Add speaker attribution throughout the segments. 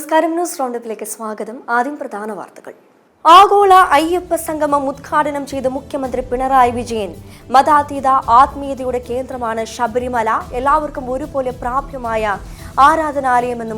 Speaker 1: നമസ്കാരം. ന്യൂസ് റൗണ്ടപ്പിലേക്ക് സ്വാഗതം. ആദ്യം പ്രധാന വാർത്തകൾ. ആഗോള അയ്യപ്പ സംഗമം ഉദ്ഘാടനം ചെയ്ത മുഖ്യമന്ത്രി പിണറായി വിജയൻ. മതാതീത ആത്മീയതയുടെ കേന്ദ്രമാണ് ശബരിമല, എല്ലാവർക്കും ഒരുപോലെ പ്രാപ്യമായ ആരാധനാലയമെന്ന്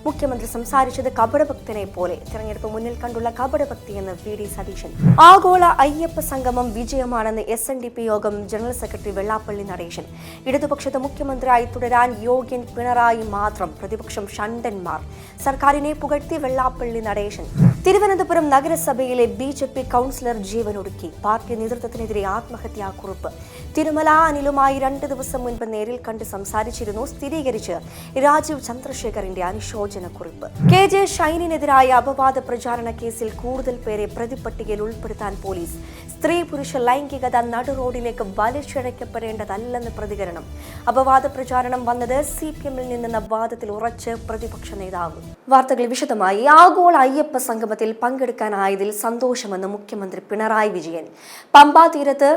Speaker 1: മുഖ്യമന്ത്രി സംസാരിച്ചത് കപടഭക്തനെ പോലെ. തെരഞ്ഞെടുപ്പ് മുന്നിൽ കണ്ടുള്ള കപടഭക്തിയെന്ന് VD സതീശൻ. ആഗോള അയ്യപ്പ സംഗമം വിജയമാണെന്ന് SNDP യോഗം ജനറൽ സെക്രട്ടറി വെള്ളാപ്പള്ളി നടേശൻ. ഇടതുപക്ഷത്ത് മുഖ്യമന്ത്രിയായി തുടരാൻ യോഗ്യൻ പിണറായി മാത്രം, പ്രതിപക്ഷം ഷണ്ടന്മാർ. സർക്കാരിനെ പുകഴ്ത്തി വെള്ളാപ്പള്ളി നടേശൻ. തിരുവനന്തപുരം നഗരസഭയിലെ BJP കൗൺസിലർ ജീവനൊടുക്കി. പാർട്ടി നേതൃത്വത്തിനെതിരെ ആത്മഹത്യാക്കുറിപ്പ്. തിരുമല അനിലുമായി 2 ദിവസം മുൻപ് നേരിൽ കണ്ട് സംസാരിച്ചിരുന്നു. സ്ഥിരീകരിച്ച് രാജീവ് ചന്ദ്രശേഖറിന്റെ അനുശോചനക്കുറിപ്പ്. KJ ഷൈനിനെതിരായ അപവാദ പ്രചാരണ കേസിൽ കൂടുതൽ പേരെ പ്രതിപട്ടികയിൽ ഉൾപ്പെടുത്താൻ പോലീസ്. സ്ത്രീ പുരുഷ ലൈംഗികത നടുറോഡിലേക്ക് വലിച്ചിഴക്കപ്പെടേണ്ടതല്ലെന്ന് പ്രതികരണം. അപവാദ പ്രചാരണം വന്നത് CPM-ൽ നിന്നെന്ന വാദത്തിൽ ഉറച്ച് പ്രതിപക്ഷ നേതാവ്. വാർത്തകൾ വിശദമായി. ആഗോള അയ്യപ്പ സംഗമത്തിൽ പങ്കെടുക്കാനായതിൽ സന്തോഷമെന്ന് മുഖ്യമന്ത്രി പിണറായി വിജയൻ. പമ്പാ തീരത്ത്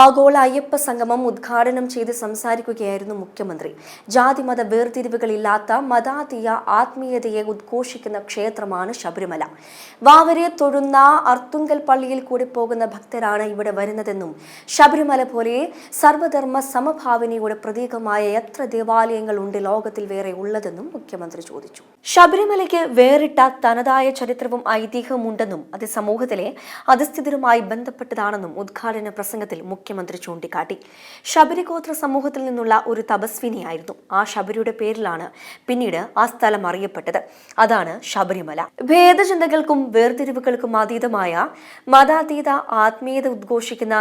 Speaker 1: ആഗോള അയ്യപ്പ സംഗമം ഉദ്ഘാടനം ചെയ്ത് സംസാരിക്കുകയായിരുന്നു മുഖ്യമന്ത്രി. ജാതിമത വേർതിരിവുകളില്ലാത്ത മതാതീയ ആത്മീയതയെ ഉദ്ഘോഷിക്കുന്ന ക്ഷേത്രമാണ് ശബരിമല. വാവരെ തൊഴുന്ന അർത്തുങ്കൽ പള്ളിയിൽ കൂടി പോകുന്ന ഭക്തരാണ് ഇവിടെ വരുന്നതെന്നും ശബരിമല പോലെ സർവധർമ്മ സമഭാവനയുടെ പ്രതീകമായ എത്ര ദേവാലയങ്ങൾ ഉണ്ട് ലോകത്തിൽ വേറെ ഉള്ളതെന്നും മുഖ്യമന്ത്രി ചോദിച്ചു. ശബരിമലയ്ക്ക് വേറിട്ട തനതായ ചരിത്രവും ഐതിഹ്യവും ഉണ്ടെന്നും അത് സമൂഹത്തിലെ അധസ്ഥിതരുമായി ബന്ധപ്പെട്ടതാണെന്നും ഉദ്ഘാടന പ്രസംഗത്തിൽ മുഖ്യമന്ത്രി ചൂണ്ടിക്കാട്ടി. ശബരിഗോത്ര സമൂഹത്തിൽ നിന്നുള്ള ഒരു തപസ്വിനിയായിരുന്നു. ആ ശബരിയുടെ പേരിലാണ് പിന്നീട് ആ സ്ഥലം അറിയപ്പെട്ടത്. അതാണ് ശബരിമല. ഭേദചിന്തകൾക്കും വേർതിരിവുകൾക്കും അതീതമായ മതാതീത ആത്മീയത ഉദ്ഘോഷിക്കുന്ന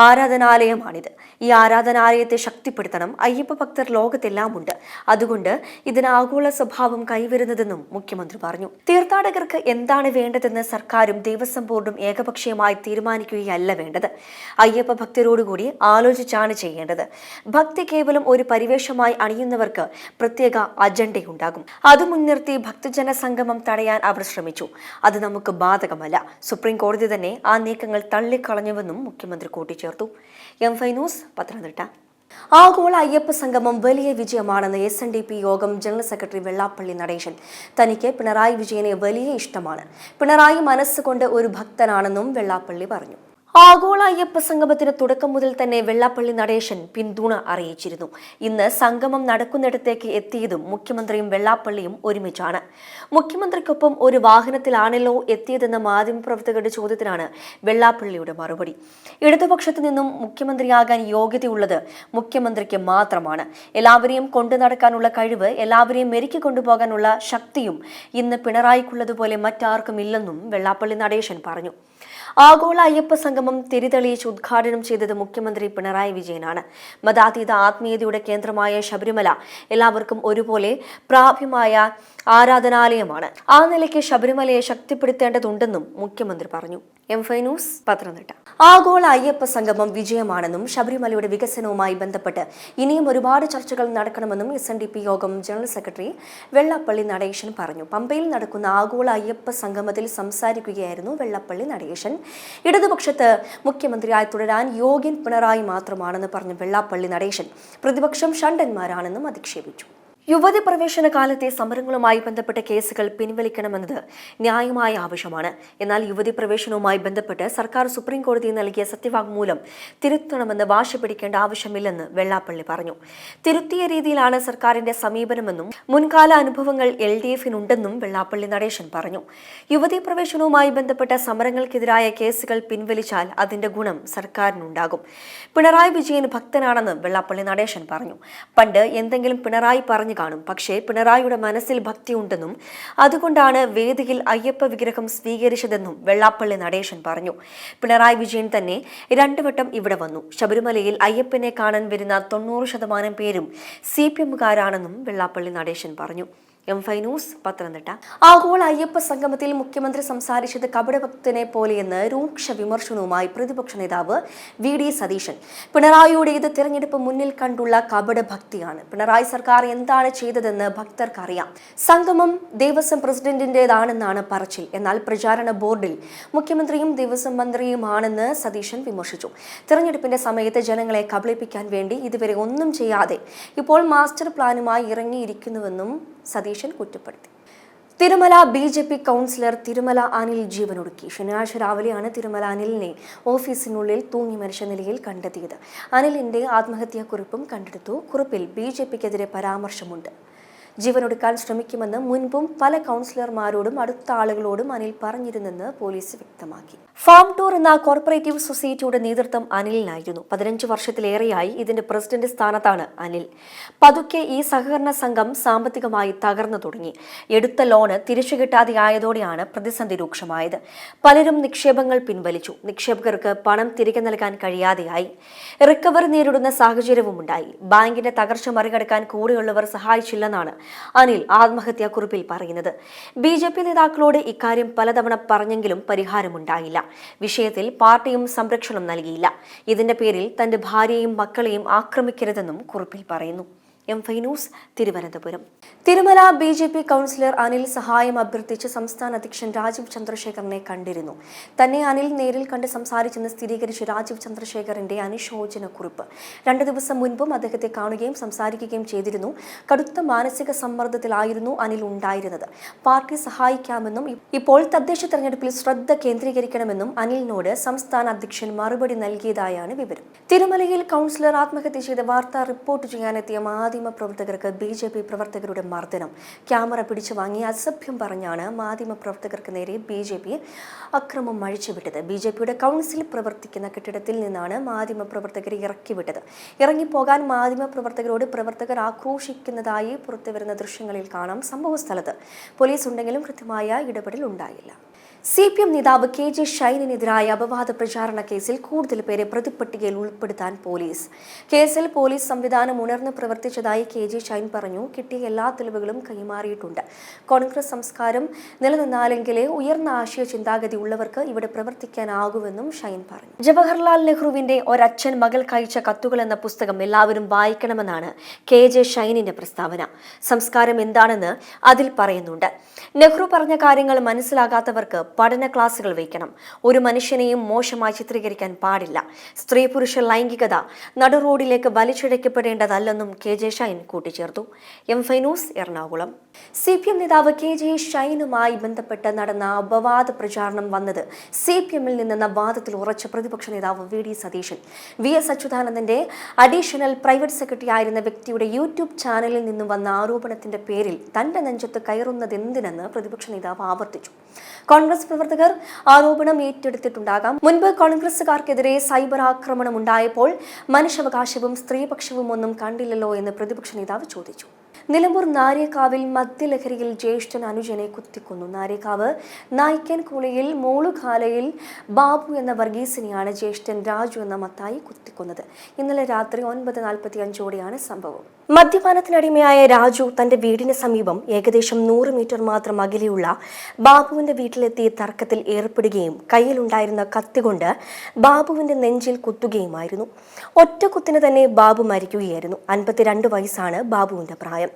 Speaker 1: ആരാധനാലയമാണിത്. ഈ ആരാധനാലയത്തെ ശക്തിപ്പെടുത്തണം. അയ്യപ്പ ഭക്തർ ലോകത്തെല്ലാം ഉണ്ട്. അതുകൊണ്ട് ഇതിന് ആഗോള സ്വഭാവം കൈവരുന്നതെന്നും മുഖ്യമന്ത്രി പറഞ്ഞു. തീർത്ഥാടകർക്ക് എന്താണ് വേണ്ടതെന്ന് സർക്കാരും ദേവസ്വം ബോർഡും ഏകപക്ഷീയമായി തീരുമാനിക്കുകയല്ല വേണ്ടത്. അയ്യപ്പ ഭക്തരോടുകൂടി ആലോചിച്ചാണ് ചെയ്യേണ്ടത്. ഭക്തി കേവലം ഒരു പരിവേഷമായി അണിയുന്നവർക്ക് പ്രത്യേക അജണ്ടയുണ്ടാകും. അത് മുൻനിർത്തി ഭക്തജന സംഗമം തടയാൻ അവർ ശ്രമിച്ചു. അത് നമുക്ക് ബാധകമല്ല. സുപ്രീം കോടതി തന്നെ ആ നീക്കങ്ങൾ തള്ളിക്കളഞ്ഞുവെന്നും മുഖ്യമന്ത്രി കൂട്ടിച്ചേർത്തു. M5 news, Pathanamthitta. ആഗോള അയ്യപ്പ സംഗമം വലിയ വിജയമാണെന്ന് SNDP യോഗം ജനറൽ സെക്രട്ടറി വെള്ളാപ്പള്ളി നടേശൻ. തനിക്ക് പിണറായി വിജയനെ വലിയ ഇഷ്ടമാണ്. പിണറായി മനസ്സുകൊണ്ട് ഒരു ഭക്തനാണെന്നും വെള്ളാപ്പള്ളി പറഞ്ഞു. ആഗോള അയ്യപ്പ സംഗമത്തിന് തുടക്കം മുതൽ തന്നെ വെള്ളാപ്പള്ളി നടേശൻ പിന്തുണ അറിയിച്ചിരുന്നു. ഇന്ന് സംഗമം നടക്കുന്നിടത്തേക്ക് എത്തിയതും മുഖ്യമന്ത്രിയും വെള്ളാപ്പള്ളിയും ഒരുമിച്ചാണ്. മുഖ്യമന്ത്രിക്കൊപ്പം ഒരു വാഹനത്തിലാണല്ലോ എത്തിയതെന്ന മാധ്യമപ്രവർത്തകരുടെ ചോദ്യത്തിനാണ് വെള്ളാപ്പള്ളിയുടെ മറുപടി. ഇടതുപക്ഷത്തു നിന്നും മുഖ്യമന്ത്രിയാകാൻ യോഗ്യതയുള്ളത് മുഖ്യമന്ത്രിക്ക് മാത്രമാണ്. എല്ലാവരെയും കൊണ്ടു നടക്കാനുള്ള കഴിവ്, എല്ലാവരെയും മെരുക്കി കൊണ്ടുപോകാനുള്ള ശക്തിയും ഇന്ന് പിണറായിക്കുള്ളതുപോലെ മറ്റാർക്കും ഇല്ലെന്നും വെള്ളാപ്പള്ളി നടേശൻ പറഞ്ഞു. ആഗോള അയ്യപ്പ സംഗമം തിരിതെളിയിച്ച് ഉദ്ഘാടനം ചെയ്തത് മുഖ്യമന്ത്രി പിണറായി വിജയനാണ്. മതാതീത ആത്മീയതയുടെ കേന്ദ്രമായ ശബരിമല എല്ലാവർക്കും ഒരുപോലെ പ്രാപ്യമായ ആരാധനാലയമാണ്. ആ നിലയ്ക്ക് ശബരിമലയെ ശക്തിപ്പെടുത്തേണ്ടതുണ്ടെന്നും മുഖ്യമന്ത്രി പറഞ്ഞു. M5 news, Pathanamthitta. ആഗോള അയ്യപ്പ സംഗമം വിജയമാണെന്നും ശബരിമലയുടെ വികസനവുമായി ബന്ധപ്പെട്ട് ഇനിയും ഒരുപാട് ചർച്ചകൾ നടക്കണമെന്നും SNDP യോഗം ജനറൽ സെക്രട്ടറി വെള്ളാപ്പള്ളി നടേശൻ പറഞ്ഞു. പമ്പയിൽ നടക്കുന്ന ആഗോള അയ്യപ്പ സംഗമത്തിൽ സംസാരിക്കുകയായിരുന്നു വെള്ളാപ്പള്ളി നടേശൻ. ഇടതുപക്ഷത്ത് മുഖ്യമന്ത്രിയായി തുടരാൻ യോഗ്യൻ പിണറായി മാത്രമാണെന്ന് പറഞ്ഞ വെള്ളാപ്പള്ളി നടേശൻ പ്രതിപക്ഷം ഷണ്ടന്മാരാണെന്നും അധിക്ഷേപിച്ചു. യുവതി പ്രവേശന കാലത്തെ സമരങ്ങളുമായി ബന്ധപ്പെട്ട കേസുകൾ പിൻവലിക്കണമെന്നത് ന്യായമായ ആവശ്യമാണ്. എന്നാൽ യുവതി പ്രവേശനവുമായി ബന്ധപ്പെട്ട് സർക്കാർ സുപ്രീം കോടതിയിൽ നൽകിയ സത്യവാങ്മൂലം തിരുത്തണമെന്ന് വാശി പിടിക്കേണ്ട ആവശ്യമില്ലെന്ന് വെള്ളാപ്പള്ളി പറഞ്ഞു. തിരുത്തിയ രീതിയിലാണ് സർക്കാരിന്റെ സമീപനമെന്നും മുൻകാല അനുഭവങ്ങൾ LDF-നുണ്ടെന്നും വെള്ളാപ്പള്ളി നടേശൻ പറഞ്ഞു. യുവതി പ്രവേശനവുമായി ബന്ധപ്പെട്ട സമരങ്ങൾക്കെതിരായ കേസുകൾ പിൻവലിച്ചാൽ അതിന്റെ ഗുണം സർക്കാരിനുണ്ടാകും. പിണറായി വിജയൻ ഭക്തനാണെന്ന് വെള്ളാപ്പള്ളി നടേശൻ പറഞ്ഞു. പണ്ട് എന്തെങ്കിലും പിണറായി പറഞ്ഞു കാണും. പക്ഷേ പിണറായിയുടെ മനസ്സിൽ ഭക്തിയുണ്ടെന്നും അതുകൊണ്ടാണ് വേദിയിൽ അയ്യപ്പ വിഗ്രഹം സ്വീകരിച്ചതെന്നും വെള്ളാപ്പള്ളി നടേശൻ പറഞ്ഞു. പിണറായി വിജയൻ തന്നെ 2 വട്ടം ഇവിടെ വന്നു. ശബരിമലയിൽ അയ്യപ്പനെ കാണാൻ വരുന്ന 90% പേരും CPM-കാരാണെന്നും വെള്ളാപ്പള്ളി നടേശൻ പറഞ്ഞു. M5 news, Pathanamthitta. ആഗോള അയ്യപ്പ സംഗമത്തിൽ മുഖ്യമന്ത്രി സംസാരിച്ചത് കപടഭക്തനെ പോലെയെന്ന് രൂക്ഷ വിമർശനവുമായി പ്രതിപക്ഷ നേതാവ് VD സതീശൻ. പിണറായിയുടേത് തിരഞ്ഞെടുപ്പ് മുന്നിൽ കണ്ടുള്ള കപടഭക്തിയാണ്. പിണറായി സർക്കാർ എന്താണ് ചെയ്തതെന്ന് ഭക്തർക്കറിയാം. സംഗമം ദേവസ്വം പ്രസിഡന്റിന്റേതാണെന്നാണ് പറച്ചിൽ. എന്നാൽ പ്രചാരണ ബോർഡിൽ മുഖ്യമന്ത്രിയും ദേവസ്വം മന്ത്രിയുമാണെന്ന് സതീശൻ വിമർശിച്ചു. തിരഞ്ഞെടുപ്പിന്റെ സമയത്ത് ജനങ്ങളെ കബളിപ്പിക്കാൻ വേണ്ടി ഇതുവരെ ഒന്നും ചെയ്യാതെ ഇപ്പോൾ മാസ്റ്റർ പ്ലാനുമായി ഇറങ്ങിയിരിക്കുന്നുവെന്നും സതീശൻ കുറ്റപ്പെടുത്തി. തിരുമല BJP കൗൺസിലർ തിരുമല അനിൽ ജീവനൊടുക്കി. ശനിയാഴ്ച രാവിലെയാണ് തിരുമല അനിലിനെ ഓഫീസിനുള്ളിൽ തൂങ്ങി മരിച്ച നിലയിൽ കണ്ടെത്തിയത്. അനിലിന്റെ ആത്മഹത്യാക്കുറിപ്പും കണ്ടെടുത്തു. കുറിപ്പിൽ BJPക്കെതിരെ പരാമർശമുണ്ട്. ജീവനൊടുക്കാൻ ശ്രമിക്കുമെന്ന് മുൻപും പല കൗൺസിലർമാരോടും അടുത്ത ആളുകളോടും അനിൽ പറഞ്ഞിരുന്നെന്ന് പോലീസ് വ്യക്തമാക്കി. ഫാം ടൂർ എന്ന കോർപ്പറേറ്റീവ് സൊസൈറ്റിയുടെ നേതൃത്വം അനിലിനായിരുന്നു. 15 വർഷത്തിലേറെയായി ഇതിന്റെ പ്രസിഡന്റ് സ്ഥാനത്താണ് അനിൽ. പതുക്കെ ഈ സഹകരണ സംഘം സാമ്പത്തികമായി തകർന്നു തുടങ്ങി. എടുത്ത ലോണ് തിരിച്ചു കിട്ടാതെയായതോടെയാണ് പ്രതിസന്ധി രൂക്ഷമായത്. പലരും നിക്ഷേപങ്ങൾ പിൻവലിച്ചു. നിക്ഷേപകർക്ക് പണം തിരികെ നൽകാൻ കഴിയാതെയായി. റിക്കവറി നേരിടുന്ന സാഹചര്യവുമുണ്ടായി. ബാങ്കിന്റെ തകർച്ച മറികടക്കാൻ കൂടെയുള്ളവർ സഹായിച്ചില്ലെന്നാണ് അനിൽ ആത്മഹത്യാക്കുറിപ്പിൽ പറയുന്നത്. BJP നേതാക്കളോട് ഇക്കാര്യം പലതവണ പറഞ്ഞെങ്കിലും പരിഹാരമുണ്ടായില്ല. വിഷയത്തിൽ പാർട്ടിയും സംരക്ഷണം നൽകിയില്ല. ഇതിന്റെ പേരിൽ തന്റെ ഭാര്യയെയും മക്കളെയും ആക്രമിക്കരുതെന്നും കുറിപ്പിൽ പറയുന്നു. M5 news, Thiruvananthapuram. Thirumala BJP councillor Anil സഹായം അഭ്യർത്ഥിച്ച് സംസ്ഥാന അധ്യക്ഷൻ രാജീവ് ചന്ദ്രശേഖറിനെ കണ്ടിരുന്നു. തന്നെ അനിൽ നേരിൽ കണ്ട് സംസാരിച്ചെന്ന് സ്ഥിരീകരിച്ച് രാജീവ് ചന്ദ്രശേഖറിന്റെ അനുശോചന കുറിപ്പ്. 2 ദിവസം മുൻപും അദ്ദേഹത്തെ കാണുകയും സംസാരിക്കുകയും ചെയ്തിരുന്നു. കടുത്ത മാനസിക സമ്മർദ്ദത്തിലായിരുന്നു അനിൽ ഉണ്ടായിരുന്നത്. പാർട്ടി സഹായിക്കാമെന്നും ഇപ്പോൾ തദ്ദേശ തെരഞ്ഞെടുപ്പിൽ ശ്രദ്ധ കേന്ദ്രീകരിക്കണമെന്നും അനിലിനോട് സംസ്ഥാന അധ്യക്ഷൻ മറുപടി നൽകിയതായാണ് വിവരം. തിരുമലയിൽ കൗൺസിലർ ആത്മഹത്യ ചെയ്ത വാർത്ത റിപ്പോർട്ട് ചെയ്യാനെത്തിയ മാധ്യമപ്രവർത്തകർക്ക് BJP പ്രവർത്തകരുടെ മർദ്ദനം. ക്യാമറ പിടിച്ചു വാങ്ങി അസഭ്യം പറഞ്ഞാണ് മാധ്യമപ്രവർത്തകർക്ക് നേരെ BJP അക്രമം അഴിച്ചുവിട്ടത്. BJPയുടെ കൗൺസിൽ പ്രവർത്തിക്കുന്ന കെട്ടിടത്തിൽ നിന്നാണ് മാധ്യമപ്രവർത്തകരെ ഇറക്കിവിട്ടത്. ഇറങ്ങിപ്പോകാൻ മാധ്യമപ്രവർത്തകരോട് പ്രവർത്തകർ ആക്രോശിക്കുന്നതായി പുറത്തുവരുന്ന ദൃശ്യങ്ങളിൽ കാണാം. സംഭവസ്ഥലത്ത് പോലീസ് ഉണ്ടെങ്കിലും കൃത്യമായ ഇടപെടൽ ഉണ്ടായില്ല. CPM നേതാവ് KJ ഷൈനിനെതിരായ അപവാദ പ്രചാരണ കേസിൽ കൂടുതൽ പേരെ പ്രതിപ്പട്ടികയിൽ ഉൾപ്പെടുത്താൻ പോലീസ്. കേസിൽ പോലീസ് സംവിധാനം ഉണർന്ന് പ്രവർത്തിച്ചതായി KJ ഷൈൻ പറഞ്ഞു. കിട്ടിയ എല്ലാ തെളിവുകളും കൈമാറിയിട്ടുണ്ട്. കോൺഗ്രസ് സംസ്കാരം നിലനിന്നാലെങ്കിലേ ഉയർന്ന ആശയ ചിന്താഗതി ഉള്ളവർക്ക് ഇവിടെ പ്രവർത്തിക്കാനാകുമെന്നും ഷൈൻ പറഞ്ഞു. ജവഹർലാൽ നെഹ്റുവിന്റെ ഒരച്ഛൻ മകൾക്കയച്ച കത്തുകൾ എന്ന പുസ്തകം എല്ലാവരും വായിക്കണമെന്നാണ് KJ ഷൈനിന്റെ പ്രസ്താവന. സംസ്കാരം എന്താണെന്ന് അതിൽ പറയുന്നുണ്ട്. നെഹ്റു പറഞ്ഞ കാര്യങ്ങൾ മനസ്സിലാകാത്തവർക്ക് പഠന ക്ലാസുകൾ വയ്ക്കണം. ഒരു മനുഷ്യനെയും മോശമായി ചിത്രീകരിക്കാൻ പാടില്ല. സ്ത്രീ പുരുഷ ലൈംഗികത നടു റോഡിലേക്ക് വലിച്ചിഴക്കപ്പെടേണ്ടതല്ലെന്നും KJ ഷൈൻ കൂട്ടിച്ചേർത്തു. M5 news, Ernakulam. CPM നേതാവ് KJ ഷൈനുമായി ബന്ധപ്പെട്ട് നടന്ന അപവാദ പ്രചാരണം വന്നത് CPM-ൽ നിന്നെന്ന വാദത്തിൽ ഉറച്ച പ്രതിപക്ഷ നേതാവ് VD സതീശൻ. VS അച്യുതാനന്ദന്റെ അഡീഷണൽ പ്രൈവറ്റ് സെക്രട്ടറി ആയിരുന്ന വ്യക്തിയുടെ യൂട്യൂബ് ചാനലിൽ നിന്നും വന്ന ആരോപണത്തിന്റെ പേരിൽ തന്റെ നെഞ്ചത്ത് കയറുന്നതെന്തിനെന്ന് പ്രതിപക്ഷ നേതാവ് ആവർത്തിച്ചു. കോൺഗ്രസ് പ്രവർത്തകർ ആരോപണം ഏറ്റെടുത്തിട്ടുണ്ടാകാം. മുൻപ് കോൺഗ്രസുകാർക്കെതിരെ സൈബർ ആക്രമണം ഉണ്ടായപ്പോൾ മനുഷ്യാവകാശവും സ്ത്രീപക്ഷവും ഒന്നും കണ്ടില്ലല്ലോ എന്ന് പ്രതിപക്ഷ നേതാവ് ചോദിച്ചു. നിലമ്പൂർ നാരേക്കാവിൽ മദ്യലഹരിയിൽ ജ്യേഷ്ഠൻ അനുജനെ കുത്തിക്കൊന്നു. നാരേക്കാവ് നായ്ക്കൻ കുളിയിൽ മോളുഖാലയിൽ ബാബു എന്ന വർഗീസിനെയാണ് ജ്യേഷ്ഠൻ രാജു എന്ന മത്തായി കുത്തിക്കൊന്നത്. ഇന്നലെ രാത്രി 9:45 സംഭവം. മദ്യപാനത്തിനടിമയായ രാജു തന്റെ വീടിന് സമീപം ഏകദേശം 100 മീറ്റർ മാത്രം അകലെയുള്ള ബാബുവിന്റെ വീട്ടിലെത്തി തർക്കത്തിൽ ഏർപ്പെടുകയും കയ്യിലുണ്ടായിരുന്ന കത്തികൊണ്ട് ബാബുവിന്റെ നെഞ്ചിൽ കുത്തുകയുമായിരുന്നു. ഒറ്റ കുത്തിന് തന്നെ ബാബു മരിക്കുകയായിരുന്നു. 52 വയസ്സാണ് ബാബുവിന്റെ പ്രായം.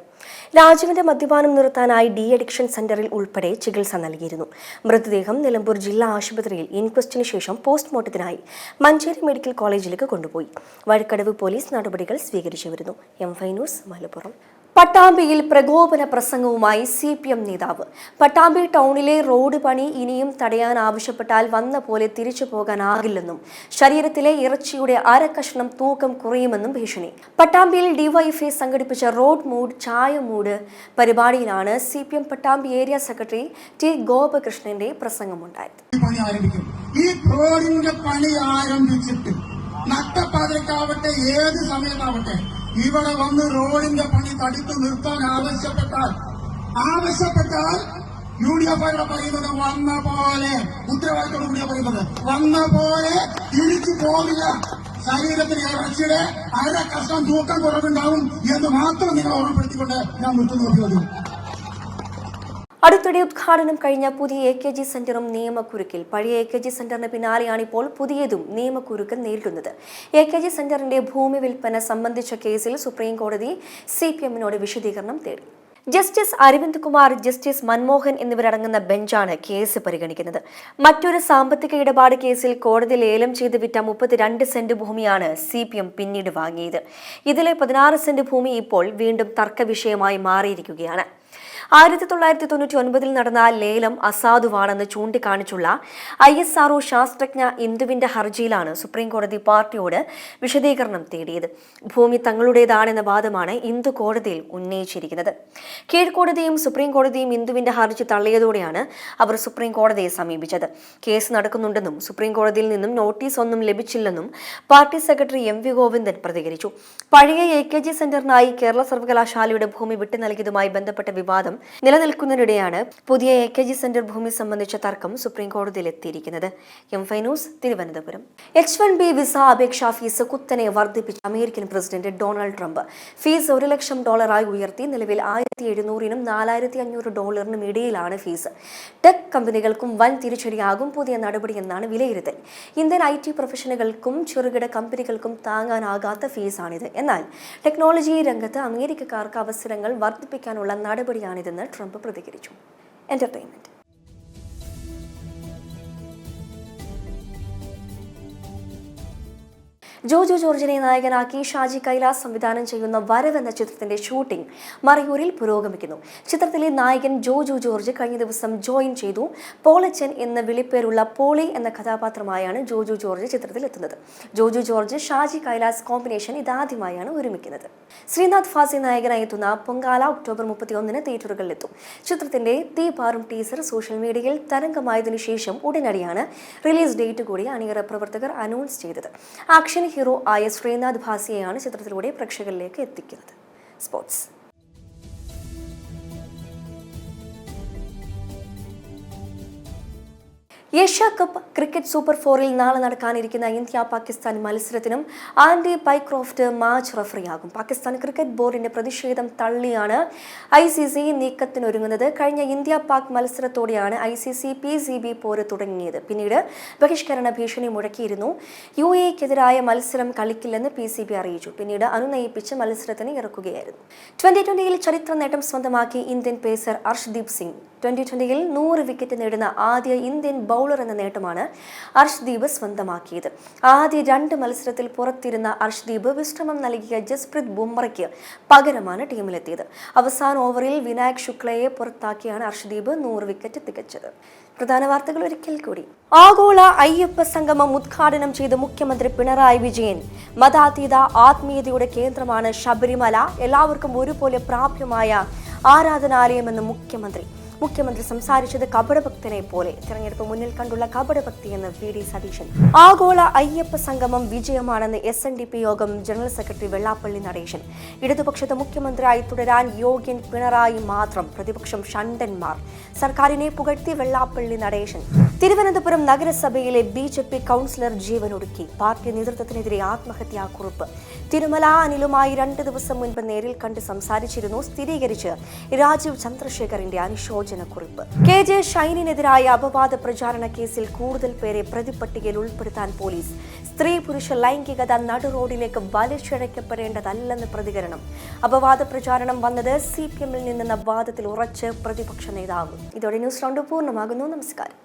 Speaker 1: രാജുവിന്റെ മദ്യപാനം നിർത്താനായി ഡി-അഡിക്ഷൻ സെന്ററിൽ ഉൾപ്പെടെ ചികിത്സ നൽകിയിരുന്നു. മൃതദേഹം നിലമ്പൂർ ജില്ലാ ആശുപത്രിയിൽ ഇൻക്വസ്റ്റിന് ശേഷം പോസ്റ്റ്മോർട്ടത്തിനായി മഞ്ചേരി മെഡിക്കൽ കോളേജിലേക്ക് കൊണ്ടുപോയി. വഴിക്കടവ് പോലീസ് നടപടികൾ സ്വീകരിച്ചു വരുന്നു. M5 news, Malappuram. പട്ടാമ്പിയിൽ പ്രകോപന പ്രസംഗവുമായി CPM നേതാവ്. പട്ടാമ്പി ടൗണിലെ റോഡ് പണി ഇനിയും തടയാൻ ആവശ്യപ്പെട്ടാൽ വന്ന പോലെ തിരിച്ചു പോകാനാകില്ലെന്നും ശരീരത്തിലെ ഇറച്ചിയുടെ അരക്കഷ്ണം തൂക്കം കുറയുമെന്നും ഭീഷണി. പട്ടാമ്പിയിൽ DYFI സംഘടിപ്പിച്ച റോഡ് മൂഡ് ചായ മൂഡ് പരിപാടിയിലാണ് CPM Pattambi area secretary T ഗോപകൃഷ്ണന്റെ പ്രസംഗമുണ്ടായത്.
Speaker 2: ഈ റോഡിന്റെ പണി ആരംഭിച്ചിട്ട് നട്ടപ്പാതിരക്കാവട്ടെ ഏത് സമയത്താവട്ടെ ഇവിടെ വന്ന് റോഡിന്റെ പണി തടുത്തു നിർത്താൻ ആവശ്യപ്പെട്ടാൽ UDF പറയുന്നത് വന്ന പോലെ ഉത്തരവാദിത്തോടു കൂടിയാ പറയുന്നത് വന്ന പോലെ തിരിച്ചു പോവില്ല. ശരീരത്തിന് ഇറച്ചിയുടെ അര കഷ്ണം തൂക്കം കുറവുണ്ടാവും എന്ന് മാത്രം നിങ്ങൾ ഓർമ്മപ്പെടുത്തിക്കൊണ്ട് ഞാൻ നിർത്തുന്നു.
Speaker 1: അടുത്തിടെ ഉദ്ഘാടനം കഴിഞ്ഞ പുതിയ AKG സെന്ററും നിയമക്കുരുക്കിൽ. പഴയ AKG സെന്ററിന് പിന്നാലെയാണ് ഇപ്പോൾ പുതിയതും നിയമക്കുരുക്ക് നേരിടുന്നത്. AKG സെന്ററിന്റെ ഭൂമി വിൽപ്പന സംബന്ധിച്ച കേസിൽ സുപ്രീം കോടതി CPM-നോട് വിശദീകരണം തേടി. ജസ്റ്റിസ് അരവിന്ദ് കുമാർ, ജസ്റ്റിസ് മൻമോഹൻ എന്നിവരടങ്ങുന്ന ബെഞ്ചാണ് കേസ് പരിഗണിക്കുന്നത്. മറ്റൊരു സാമ്പത്തിക ഇടപാട് കേസിൽ കോടതി ലേലം ചെയ്ത് വിറ്റ 32 സെന്റ് ഭൂമിയാണ് CPM പിന്നീട് വാങ്ങിയത്. ഇതിലെ 16 സെന്റ് ഭൂമി ഇപ്പോൾ വീണ്ടും തർക്ക വിഷയമായി മാറിയിരിക്കുകയാണ്. 1999 നടന്ന ലേലം അസാധുവാണെന്ന് ചൂണ്ടിക്കാണിച്ചുള്ള ISRO ശാസ്ത്രജ്ഞ ഇന്ദുവിന്റെ ഹർജിയിലാണ് സുപ്രീംകോടതി പാർട്ടിയോട് വിശദീകരണം തേടിയത്. ഭൂമി തങ്ങളുടേതാണെന്ന വാദമാണ് ഇന്ദു കോടതിയിൽ ഉന്നയിച്ചിരിക്കുന്നത്. കീഴ്ക്കോടതിയും സുപ്രീംകോടതിയും ഇന്ദുവിന്റെ ഹർജി തള്ളിയതോടെയാണ് അവർ സുപ്രീംകോടതിയെ സമീപിച്ചത്. കേസ് നടക്കുന്നുണ്ടെന്നും സുപ്രീംകോടതിയിൽ നിന്നും നോട്ടീസ് ഒന്നും ലഭിച്ചില്ലെന്നും പാർട്ടി സെക്രട്ടറി MV ഗോവിന്ദൻ പ്രതികരിച്ചു. പഴയ AKG സെന്ററിനായി കേരള സർവകലാശാലയുടെ ഭൂമി വിട്ടു നൽകിയതുമായി ബന്ധപ്പെട്ട വിവാദം നിലനിൽക്കുന്നതിനിടെയാണ് പുതിയ AKG സെന്റർ ഭൂമി സംബന്ധിച്ച തർക്കം സുപ്രീംകോടതിയിൽ എത്തിയിരിക്കുന്നത്. ന്യൂസ് തിരുവനന്തപുരം. H1B വിസ അപേക്ഷാ ഫീസ് കുത്തനെ വർദ്ധിപ്പിച്ച American president Donald Trump fees $1,00,000 ഉയർത്തി. നിലവിൽ $1,700 $4,500 ഇടയിലാണ് ഫീസ്. ടെക് കമ്പനികൾക്കും വൻ തിരിച്ചടിയാകും പുതിയ നടപടിയെന്നാണ് വിലയിരുത്തൽ. ഇന്ത്യൻ IT പ്രൊഫഷണലുകൾക്കും ചെറുകിട കമ്പനികൾക്കും താങ്ങാനാകാത്ത ഫീസാണിത്. എന്നാൽ ടെക്നോളജി രംഗത്ത് അമേരിക്കക്കാർക്ക് അവസരങ്ങൾ വർദ്ധിപ്പിക്കാനുള്ള നടപടിയാണിതെന്ന് ട്രംപ് പ്രതികരിച്ചു. എന്റർടൈൻമെന്റ്. ജോജു ജോർജിനെ നായകനാക്കി ഷാജി കൈലാസ് സംവിധാനം ചെയ്യുന്ന വരവ് എന്ന ചിത്രത്തിന്റെ ഷൂട്ടിംഗ് മറയൂരിൽ പുരോഗമിക്കുന്നു. ചിത്രത്തിലെ നായകൻ ജോജു ജോർജ് കഴിഞ്ഞ ദിവസം ജോയിൻ ചെയ്തു. പോളച്ചൻ എന്ന വിളിപ്പേരുള്ള പോളി എന്ന കഥാപാത്രമായാണ് ജോജു ജോർജ് ചിത്രത്തിൽ എത്തുന്നത്. ജോജു ജോർജ് ഷാജി കൈലാസ് കോമ്പിനേഷൻ ഇതാദ്യമായാണ് ഒരുമിക്കുന്നത്. ശ്രീനാഥ് ഫാസി നായകനായി എത്തുന്ന പൊങ്കാല ഒക്ടോബർ 31 തിയേറ്ററുകളിലെത്തും. ചിത്രത്തിന്റെ തീപാറും ടീസർ സോഷ്യൽ മീഡിയയിൽ തരംഗമായതിനു ശേഷം ഉടനടിയാണ് റിലീസ് ഡേറ്റ് കൂടി അണിയറ പ്രവർത്തകർ അനൗൺസ് ചെയ്തത്. ആക്ഷൻ ഹീറോ ആയ ശ്രീനാഥ് ഭാസിയെയാണ് ചിത്രത്തിലൂടെ പ്രേക്ഷകരിലേക്ക് എത്തിക്കുന്നത്. Sports. Asia cup cricket super 4-ൽ നാളെ നടക്കാനിരിക്കുന്ന India Pakistan മത്സരത്തിനും Andy Pycroft match റഫറിയാകും. Pakistan cricket ബോർഡിന്റെ പ്രതിഷേധം തള്ളിയാണ് ICC നീക്കത്തിനൊരുങ്ങുന്നത്. കഴിഞ്ഞ ഇന്ത്യ-പാക് മത്സരത്തോടെയാണ് ICC PCB പോര് തുടങ്ങിയത്. പിന്നീട് ബഹിഷ്കരണ ഭീഷണി മുഴക്കിയിരുന്നു. UAEക്കെതിരായ മത്സരം കളിക്കില്ലെന്ന് PCB അറിയിച്ചു. പിന്നീട് അനുനയിപ്പിച്ച് മത്സരത്തിന് ഇറക്കുകയായിരുന്നു. 2020-ൽ ചരിത്ര നേട്ടം സ്വന്തമാക്കി ഇന്ത്യൻ പേസർ അർഷ്ദീപ് സിംഗ്. 2020-ൽ 100 വിക്കറ്റ് നേടുന്ന ആദ്യ ഇന്ത്യൻ ബൗളർ എന്ന നേട്ടമാണ് അർഷ്ദീപ് സ്വന്തമാക്കിയത്. ആദ്യ 2 മത്സരത്തിൽ പുറത്തിരുന്ന അർഷ്ദീപ് വിശ്രമം നൽകിയ ജസ്പ്രീത് ബുംറയ്ക്ക് പകരമാണ് ടീമിലെത്തിയത്. അവസാന ഓവറിൽ വിനായക് ശുക്ലയെ പുറത്താക്കിയാണ് അർഷ്ദീപ് 100 വിക്കറ്റ് തികച്ചത്. പ്രധാന വാർത്തകൾ ഒരിക്കൽ കൂടി. ആഗോള അയ്യപ്പ സംഗമം ഉദ്ഘാടനം ചെയ്ത മുഖ്യമന്ത്രി പിണറായി വിജയൻ. മതാതീത ആത്മീയതയുടെ കേന്ദ്രമാണ് ശബരിമല. എല്ലാവർക്കും ഒരുപോലെ പ്രാപ്യമായ ആരാധനാലയമെന്ന് മുഖ്യമന്ത്രി സംസാരിച്ചത് കപടഭക്തനെ പോലെ. തെരഞ്ഞെടുപ്പ് മുന്നിൽ കണ്ടുള്ള കപടഭക്തിയെന്ന് VD സതീശൻ. ആഗോള അയ്യപ്പ സംഗമം വിജയമാണെന്ന് SNDP യോഗം ജനറൽ സെക്രട്ടറി വെള്ളാപ്പള്ളി നടേശൻ. ഇടതുപക്ഷത്തെ മുഖ്യമന്ത്രിയായി തുടരാൻ യോഗ്യൻ പിണറായി മാത്രം, പ്രതിപക്ഷം ഷണ്ടന്മാർ. സർക്കാരിനെ പുകഴ്ത്തി വെള്ളാപ്പള്ളി നടേശൻ. തിരുവനന്തപുരം നഗരസഭയിലെ BJP കൗൺസിലർ ജീവനൊടുക്കി. പാർട്ടി നേതൃത്വത്തിനെതിരെ ആത്മഹത്യാക്കുറിപ്പ്. തിരുമല അനിലുമായി 2 ദിവസം മുൻപ് നേരിൽ കണ്ട് സംസാരിച്ചിരുന്നു. സ്ഥിരീകരിച്ച് രാജീവ് ചന്ദ്രശേഖറിന്റെ അനുശോചനക്കുറിപ്പ്. KJ ഷൈനിനെതിരായ അപവാദ പ്രചാരണ കേസിൽ കൂടുതൽ പേരെ പ്രതിപട്ടികയിൽ ഉൾപ്പെടുത്താൻ പോലീസ്. സ്ത്രീ പുരുഷ ലൈംഗികത നടുറോഡിലേക്ക് വലിച്ചിഴക്കപ്പെടേണ്ടതല്ലെന്ന് പ്രതികരണം. അപവാദ പ്രചാരണം വന്നത് CPM-ൽ നിന്നെന്ന വാദത്തിൽ ഉറച്ച് പ്രതിപക്ഷ നേതാവ്. ഇതോടെ ന്യൂസ് റൗണ്ട് പൂർണ്ണമാകുന്നു. നമസ്കാരം.